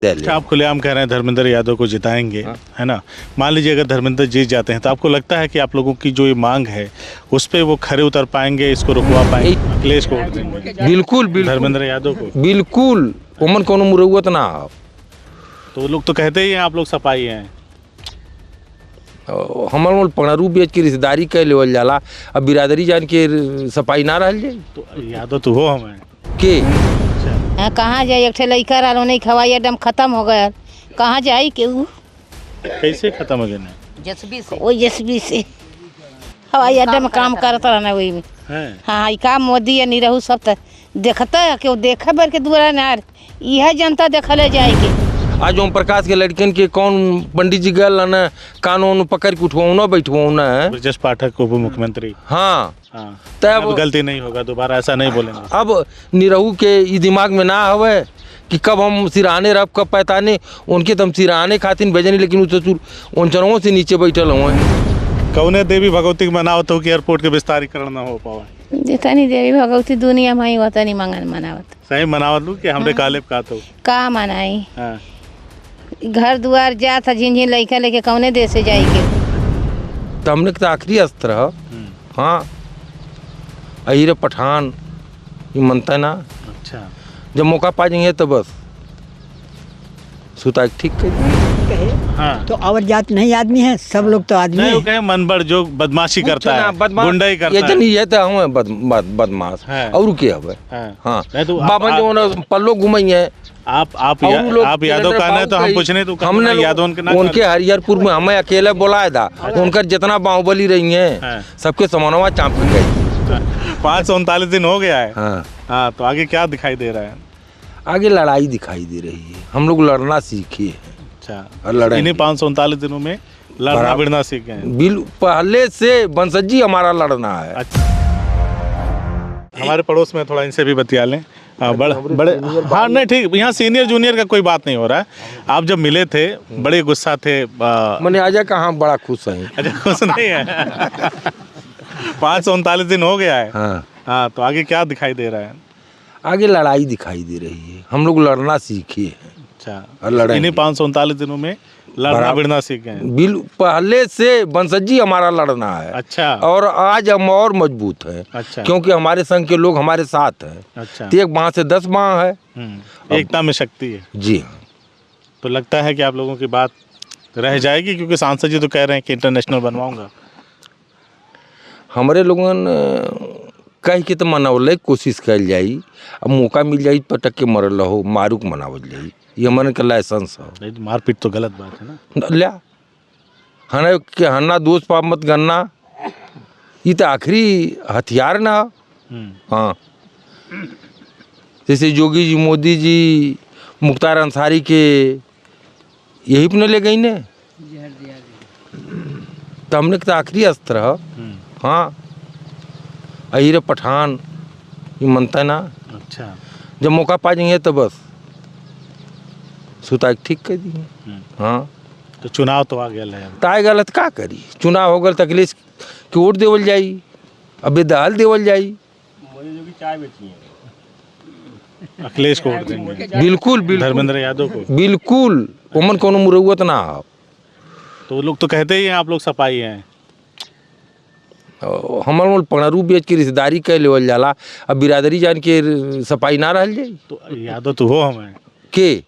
अच्छा, आप खुलेआम कह रहे हैं धर्मेंद्र यादव को जिताएंगे, है ना। मान लीजिए अगर धर्मेंद्र जीत जाते हैं तो आपको लगता है कि आप लोगों की जो ये मांग है उस पर वो खरे उतर पाएंगे, इसको रुकवा पाएंगे, अखिलेश को वोट देंगे? बिल्कुल बिल्कुल धर्मेंद्र यादव को बिल्कुल ओमन कोनो मुरौवत ना हो। तो लोग तो कहते ही हैं आप लोग सपाई हैं। हमर मोल पणरू बेच के रिश्तेदारी कर लेवल जाला, अब बिरादरी जान के सफाई ना रह जाए तो यादव तो हो हमें के कहाँ जाए, एक ठे लड़का रहा नहीं खवाई एकदम खत्म हो गया, कहाँ जाई के ऊ कैसे खत्म हो गया? जसबी से हवाई अड्डा में काम करता रहना वही में। हाँ, का मोदी या नहीं रहू सब तो देखता है कि देखे बर के दुआरा ना यह जनता देखले जाए के। आज ओम प्रकाश के लड़कन के कौन पंडित जी गल ना कानून पकड़ के उठवाऊ ना बैठवाऊ ना ब्रजेश पाठक उप मुख्यमंत्री। हाँ तब गलती नहीं होगा, दोबारा ऐसा नहीं बोलेंगे। अब निरहू के दिमाग में ना हवे कि कब हम सिराने रब कब पैताने, उनके तो हम सिराने खातिर भेजनी, लेकिन उन चरणों से नीचे बैठल हुए। कौने देवी भगवती के मनावत हो कि एयरपोर्ट के विस्तारीकरण ना हो पावे? देता नहीं देवी भगवती दुनिया में ही होता नहीं मंगन मनावत। सही मनावत लू कि हमरे काले का तो का मनाई। घर दुआर जा था झिन लड़का लेके कौने देश से जाएगी। तो हमने तो आखिरी अस्त्र है। हाँ, अहिर पठान ये मनता ना। अच्छा, जब मौका पा जाएंगे तो बस सुता ठीक कहे। हाँ। तो और जात नहीं आदमी है, सब लोग तो आदमी नहीं, कहे मनबड़ जो बदमाशी करता है, गुंडाई करता है, ये तो हम बदमाश और क्या है। हाँ, बाबा जो पल्लो घुमाई है। आप यादव का ना, तो हम पूछने तो हमने यादव के ना, उनके हरिहरपुर में हमें अकेले बुलाया था, उनका जितना बाहुबली रही है सबके समानवा चाँप के गई। 539 दिन हो गया है। हाँ, तो आगे क्या दिखाई दे रहा है? आगे लड़ाई दिखाई दे रही है। हम लोग लड़ना सीखे हैं। अच्छा, इन्हीं 539 दिनों में लड़ना भिड़ना सीखे हैं। पहले से बंसजी हमारा लड़ना है। अच्छा, हमारे पड़ोस में थोड़ा इनसे भी बतिया लें। बड़े हाँ, नहीं ठीक, यहाँ सीनियर जूनियर का कोई बात नहीं हो रहा है। आप जब मिले थे बड़े गुस्सा थे। मैंने आजा कहाँ बड़ा खुश है। अच्छा, खुश नहीं है। 539 दिन हो गया है। हाँ, तो आगे क्या दिखाई दे रहा है? आगे लड़ाई दिखाई दे रही है। हम लोग लड़ना सीखे हैं। अच्छा, इन्हीं 539 दिनों में लड़ना भिड़ना सीखे हैं। पहले से बंसजी हमारा लड़ना है। अच्छा, और आज हम और मजबूत हैं। अच्छा, क्योंकि हमारे संघ के लोग हमारे साथ हैं। अच्छा, तो एक बाँह से 10 बाँह है। एकता में शक्ति है। जी हाँ। तो लगता है कि आप लोगों की बात रह जाएगी, क्योंकि सांसद जी तो कह रहे हैं कि इंटरनेशनल बनवाऊंगा। हमारे लोगन कह के तो मनावल कोशिश कल जाई, अब मौका मिल जाई पटक के मरल रहो, मारूक मनावल जाई। ये हमारे का लाइसेंस है। मारपीट तो गलत बात है ना। लिया हना के हन्ना दोस्त पाप मत गन्ना, ये तो आखिरी हथियार ना। हाँ, जैसे योगी जी, मोदी जी, मुख्तार अंसारी के यही अपने ले गई ने, तो हमने तो आखिरी अस्त्र है। हाँ, अहिर पठान ये मनता ना। अच्छा, जब मौका पा जाएंगे तो बस सुता ठीक कर दी। हाँ, तो चुनाव तो आ गया है। ताय गलत का करी, चुनाव हो गल तो अखिलेश के वोट देवल जाई, अब दाल देवल जाई। अखिलेश को वोट देंगे? बिल्कुल बिल्कुल। धर्मेंद्र यादव को बिल्कुल ओमन कोनो मुरौवत ना हो। तो लोग तो कहते ही हैं आप लोग सपाई हैं। हमर मोल पणरू बेच के रिश्तेदारी कर लेवल जाला, अब बिरादरी जान के सफाई ना रह जाए। तो यादव तो हो हमें के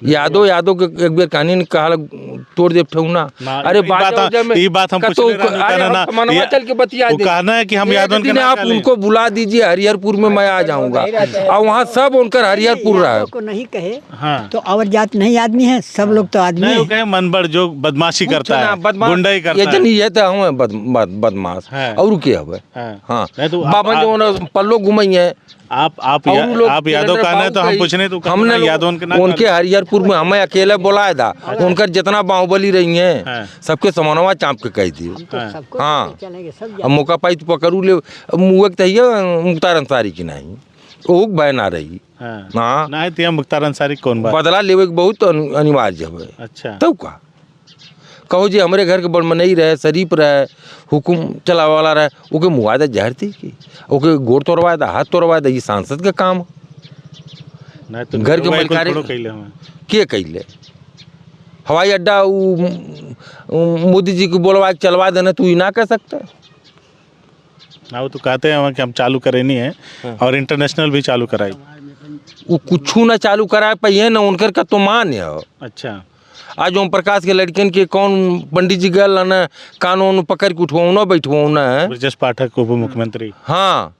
यादव के एक बेर कहानी ने कहा तोड़ दे ठौना। अरे ये बात हम पूछ रहे चल के बतिया दे, कहना है कि हम यादव के आप उनको बुला दीजिए हरिहरपुर में, मैं आ जाऊंगा। और वहाँ सब उनकर हरिहरपुर रहा को नहीं कहे। हाँ, तो और जात नहीं आदमी है, सब लोग तो आदमी है। कहे मनबड़ जो बदमाशी करता है, गुंडाई करता है, ये तो हम बदमाश और क्या है। हाँ, बाबा जो पल्लो घुमाई है। आप यादव का ना, तो हम पूछने तो हमने यादव उनके हरिहरपुर में हमें अकेले बुलाया था, उनका जितना बाहुबली रही है सबके समानवा चाँप के कह दिए। हाँ, अब मौका पाई तो पकड़ू ले। मुँह तो मुख्तार अंसारी की नहीं, वो भय ना रही। हाँ, नहीं मुख्तार अंसारी कौन बदला लेवे बहुत अनिवार्य है। अच्छा, तब का कहो जी हमारे घर के बड़ मनई रहे, शरीफ रहे, हुकुम चलावे वाला रहे, ओके मुआदा जहर थी कि ओके गोड़ तोड़वाया था, हाथ तोड़वाया था। ये सांसद का काम नहीं तो घर के के कैले? हवाई अड्डा मोदी जी को बोलवा के चलवा देना, तू ही ना कह सकता? ना वो तो कहते हैं कि हम चालू करे नहीं है और इंटरनेशनल भी चालू कराई। वो कुछ ना चालू करा पाइए ना, उनकर का तो मान है। अच्छा, आज ओम प्रकाश के लड़कियन के कौन पंडित जी गल ना कानून पकड़ के उठवाना बैठवाना है। ब्रजेश पाठक उप मुख्यमंत्री। हाँ,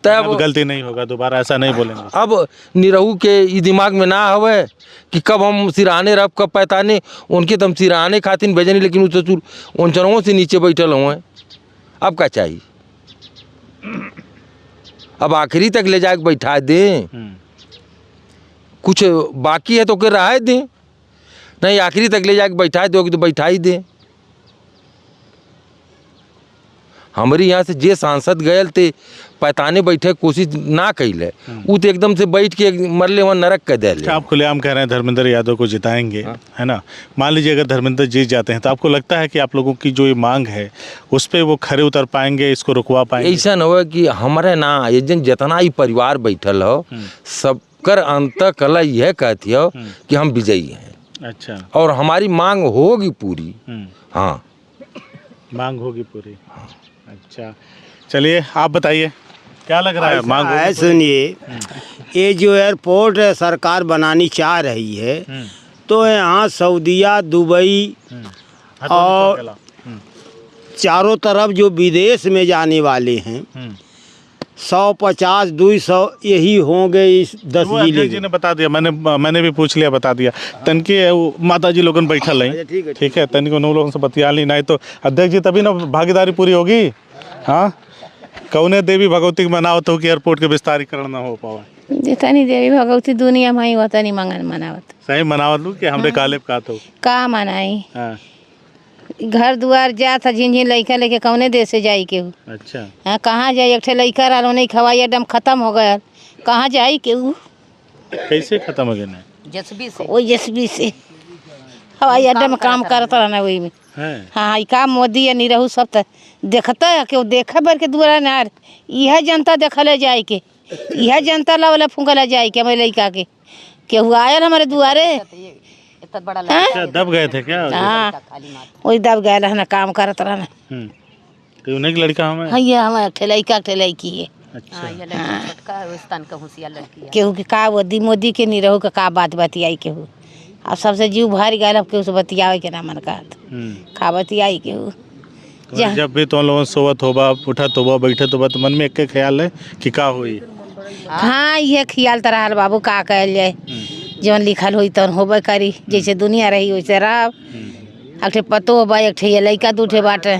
तब अब गलती नहीं होगा, दोबारा ऐसा नहीं बोलेंगे। अब निरहू के दिमाग में ना हवे कि कब हम सिराने रब कब पैताने, उनके तो हम सिराने खातिर भेजनी, लेकिन उस उन चरणों से नीचे बैठल हुए। अब क्या चाहिए? अब आखिरी तक ले जाके बैठा दें, कुछ बाकी है तो के रहा दें, नहीं आखिरी तक ले जाके बैठा दोगे तो बैठा ही दें। हमारे यहाँ से जे सांसद गए थे पैताने बैठे कोशिश ना कैले, वो तो एकदम से बैठ के मरले वहाँ नरक कर दे। आप खुलेआम कह रहे हैं धर्मेंद्र यादव को जिताएंगे, है ना? मान लीजिए अगर धर्मेंद्र जीत जाते हैं तो आपको लगता है कि आप लोगों की जो ये मांग है उस पर वो खरे उतर पाएंगे, इसको रुकवा पाएंगे? ऐसा न हो कि हमारे ना एजेंट जितना ही परिवार बैठल हो सबकर अंत कला यह कहती हो कि हम विजयी हैं। अच्छा, और हमारी मांग होगी पूरी। हाँ, मांग होगी पूरी। अच्छा, चलिए आप बताइए क्या लग रहा है? मांग है, सुनिए, ये जो एयरपोर्ट सरकार बनानी चाह रही है तो यहाँ सऊदीया, दुबई और चारों तरफ जो विदेश में जाने वाले हैं 150, 200 यही होंगे इस 10 जिले जी ने बता दिया। मैंने भी पूछ लिया, बता दिया। तनकी माता जी लोगन बैठल हैं, ठीक है, तनिक उन लोगों से बतिया ली, नहीं तो अध्यक्ष जी तभी ना भागीदारी पूरी होगी। हाँ, कौने देवी भगवती मनावत हो कि एयरपोर्ट के विस्तारीकरण ना हो पावे? जितनी देवी भगवती दुनिया में ही होता नहीं मंगन मनावत। सही मनावत लू कि हमरे काले का तो का मनाई? हाँ, घर दुआर जा था, झिन लइका लेके कौने देश से जाई केहू? अच्छा, हाँ, कहाँ जाई? एक ठे लइका रहा नहीं, हवाई अड्डा खत्म हो गया, कहाँ जाई केहू? कैसे खत्म हो गए? जसबी से हवाई अड्डा में काम करता रहना वही में। हाँ, ई का मोदी या निरहू सब तो देखता है कि देखे बर के दुआरा नार, यह जनता देखले जाए के, यह जनता ला फूंकला जाए के हमारे लइका के केहू आयल हमारे दुआरे। क्या दब गए थे क्या? हाँ, वही दब गए रहना, काम करता रहना। तो उन्हीं की लड़का हमें? हाँ, ये हमारे ठे लइका ठे लइकी है। अच्छा, केहू के का मोदी के निरहू के का बात बतियाई केहू? अब सबसे जीव भारी गए, अब केहू से बतियावे के ना मन कहत, खा बतियाई केहू। जब भी तुम लोगों सोवत होबा, उठत होबा, बैठत होबा तो मन में एक ख्याल है कि का होई? हाँ, ये ख्याल तो रहल बाबू, का कहल जाए, जौन लिखल होई तौन होबे करी, जैसे दुनिया रही वैसे रह। एक ठे पतो बा, एक ठे लइका, 2 ठे बाटे,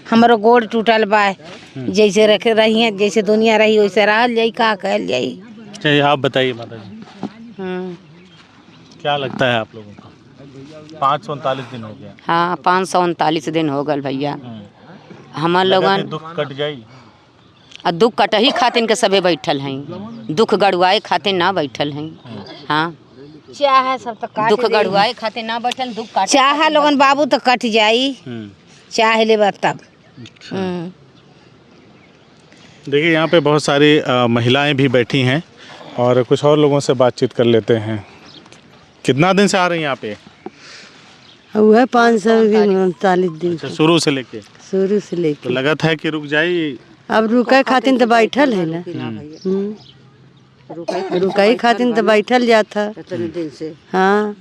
हमारो गोड़ टूटल बा, जैसे रखे रही है, जैसे दुनिया रही वैसे रहल जाई, का कहल जाई। चलिए आप बताइए माता जी, क्या लगता है आप लोगों को? 539 दिन हो गया। हाँ, 539 दिन हो गल भैया। हमार लोगन दुख कट जाई, दुख कटही खातिन के सबे बैठल हैं, दुख गड़ुआए खातिर ना बैठल हैं। हाँ, चाहे सब तो काट दुख गड़ुआए खातिर ना बैठल, दुख काट चाहे लोगन बाबू तो कट जाई, चाहे ले तब। देखिए यहाँ पे बहुत सारी महिलाएं भी बैठी हैं और कुछ और लोगों से बातचीत कर लेते हैं। कितना दिन से आ रही हैं यहाँ पे? हुआ 539 दिन। अच्छा, शुरू से लेके? शुरू से लेके। तो लगा था कि रुक जाई, अब रुका खातिन तो बैठल है ना, रुका खातिन तो बैठल जाता दिन से। हाँ,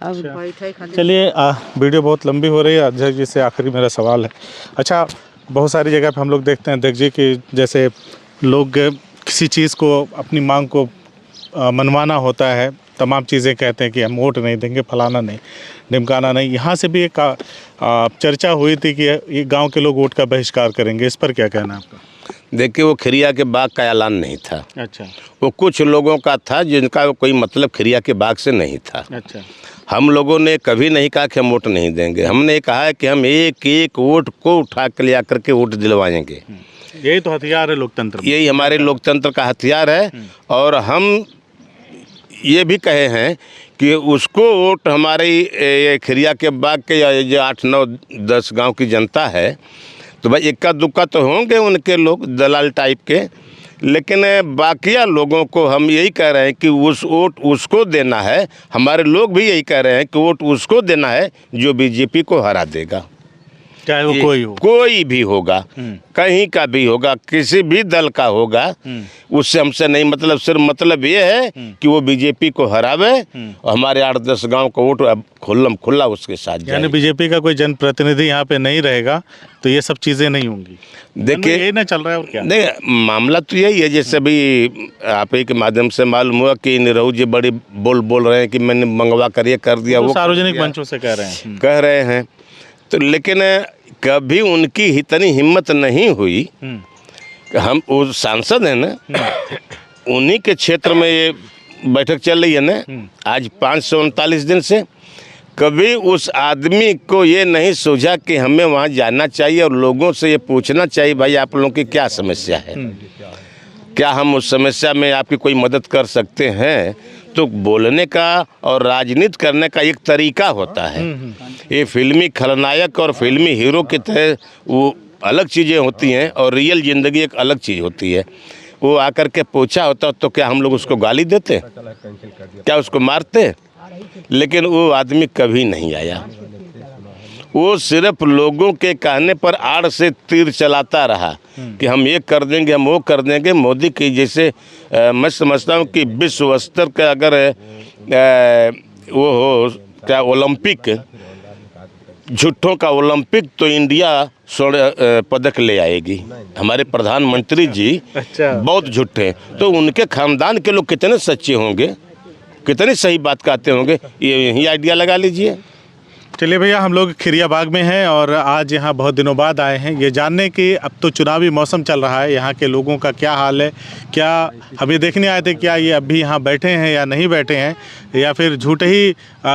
अब बैठे। चलिए वीडियो बहुत लंबी हो रही है। अध्यक्ष जी से आखिरी मेरा सवाल है, अच्छा बहुत सारी जगह पे हम लोग देखते हैं अध्यक्ष जी कि जैसे लोग किसी चीज़ को, अपनी मांग को मनवाना होता है, तमाम चीज़ें कहते हैं कि हम वोट नहीं देंगे, फलाना नहीं, ढिमकाना नहीं। यहाँ से भी एक चर्चा हुई थी कि ये गांव के लोग वोट का बहिष्कार करेंगे, इस पर क्या कहना है आपका? देखिए, वो खिरिया के बाग का ऐलान नहीं था। अच्छा, वो कुछ लोगों का था जिनका कोई मतलब खिरिया के बाग से नहीं था। अच्छा, हम लोगों ने कभी नहीं कहा कि हम वोट नहीं देंगे। हमने कहा है कि हम एक एक वोट को उठा के ले आकर के वोट दिलवाएंगे। यही तो हथियार है लोकतंत्र, यही हमारे लोकतंत्र का हथियार है। और हम ये भी कहे हैं कि उसको वोट हमारे ये खिरिया के बाग के जो 8, 9, 10 गांव की जनता है, तो भाई इक्का दुक्का तो होंगे उनके लोग दलाल टाइप के लेकिन बाकिया लोगों को हम यही कह रहे हैं कि उस वोट उसको देना है। हमारे लोग भी यही कह रहे हैं कि वोट उसको देना है जो बीजेपी को हरा देगा, चाहे वो कोई भी होगा, कहीं का भी होगा, किसी भी दल का होगा, उससे हमसे नहीं मतलब। सिर्फ मतलब ये है कि वो बीजेपी को हरावे और हमारे 8-10 गांव का वोट अब खुला उसके साथ जाए। यानी बीजेपी का कोई जनप्रतिनिधि यहाँ पे नहीं रहेगा तो ये सब चीज़ें नहीं होंगी। देखिए ये ना चल रहा है और क्या? नहीं, मामला तो यही है, जैसे अभी आप ही के माध्यम से मालूम हुआ कि निरहू जी बड़ी बोल रहे हैं कि मैंने मंगवा कर ये कर दिया, वो सार्वजनिक मंचों से कह रहे हैं। तो लेकिन कभी उनकी इतनी हिम्मत नहीं हुई कि हम वो सांसद हैं ना, उन्हीं के क्षेत्र में ये बैठक चल रही है ना आज 539 दिन से, कभी उस आदमी को ये नहीं सोचा कि हमें वहाँ जाना चाहिए और लोगों से ये पूछना चाहिए भाई आप लोगों की क्या समस्या है, क्या हम उस समस्या में आपकी कोई मदद कर सकते हैं। तो बोलने का और राजनीति करने का एक तरीका होता है। ये फिल्मी खलनायक और फिल्मी हीरो की तरह वो अलग चीज़ें होती हैं और रियल ज़िंदगी एक अलग चीज़ होती है। वो आकर के पूछा होता तो क्या हम लोग उसको गाली देते, क्या उसको मारते? लेकिन वो आदमी कभी नहीं आया, वो सिर्फ लोगों के कहने पर आड़ से तीर चलाता रहा कि हम ये कर देंगे, हम वो कर देंगे। मोदी की जैसे मैं समझता हूँ कि विश्व स्तर का अगर वो हो क्या ओलंपिक, झूठों का ओलंपिक, तो इंडिया स्वर्ण पदक ले आएगी। हमारे प्रधानमंत्री जी बहुत झूठे हैं, तो उनके खानदान के लोग कितने सच्चे होंगे, कितनी सही बात कहते होंगे, ये यही आइडिया लगा लीजिए। चलिए भैया, हम लोग खिरिया बाग में हैं और आज यहाँ बहुत दिनों बाद आए हैं ये जानने कि अब तो चुनावी मौसम चल रहा है, यहाँ के लोगों का क्या हाल है, क्या हम ये देखने आए थे क्या ये अभी यहाँ बैठे हैं या नहीं बैठे हैं, या फिर झूठे ही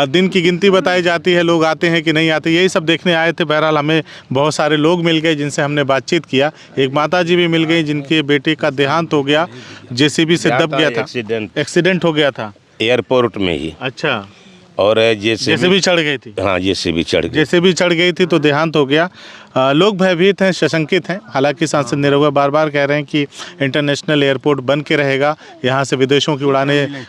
दिन की गिनती बताई जाती है, लोग आते हैं कि नहीं आते, यही सब देखने आए थे। बहरहाल हमें बहुत सारे लोग मिल गए जिनसे हमने बातचीत किया। एक माता जी भी मिल गई जिनके बेटे का देहांत हो गया, जेसीबी से दब गया था, एक्सीडेंट हो गया था एयरपोर्ट में ही। अच्छा, और जेसीबी चढ़ गई थी। हाँ, जेसीबी चढ़ गई थी तो देहांत हो गया। लोग भयभीत हैं, सशंकित हैं। हालांकि सांसद निरहुआ बार बार कह रहे हैं कि इंटरनेशनल एयरपोर्ट बन के रहेगा, यहाँ से विदेशों की उड़ानें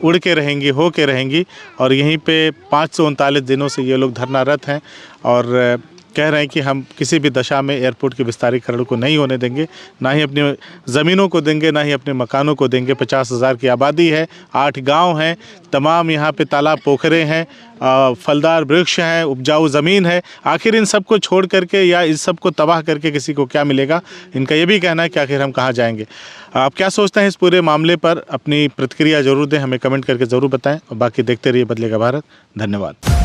उड़ के रहेंगी, हो के रहेंगी। और यहीं पे 539 दिनों से ये लोग धरनारत हैं और कह रहे हैं कि हम किसी भी दशा में एयरपोर्ट के विस्तारीकरण को नहीं होने देंगे, ना ही अपनी ज़मीनों को देंगे, ना ही अपने मकानों को देंगे। 50,000 की आबादी है, 8 गांव हैं, तमाम यहाँ पे तालाब पोखरे हैं, फलदार वृक्ष हैं, उपजाऊ ज़मीन है। आखिर इन सब को छोड़ करके या इस सब को तबाह करके किसी को क्या मिलेगा? इनका ये भी कहना है कि आखिर हम कहाँ जाएंगे। आप क्या सोचते हैं इस पूरे मामले पर? अपनी प्रतिक्रिया ज़रूर दें, हमें कमेंट करके ज़रूर बताएँ और बाकी देखते रहिए बदलेगा भारत। धन्यवाद।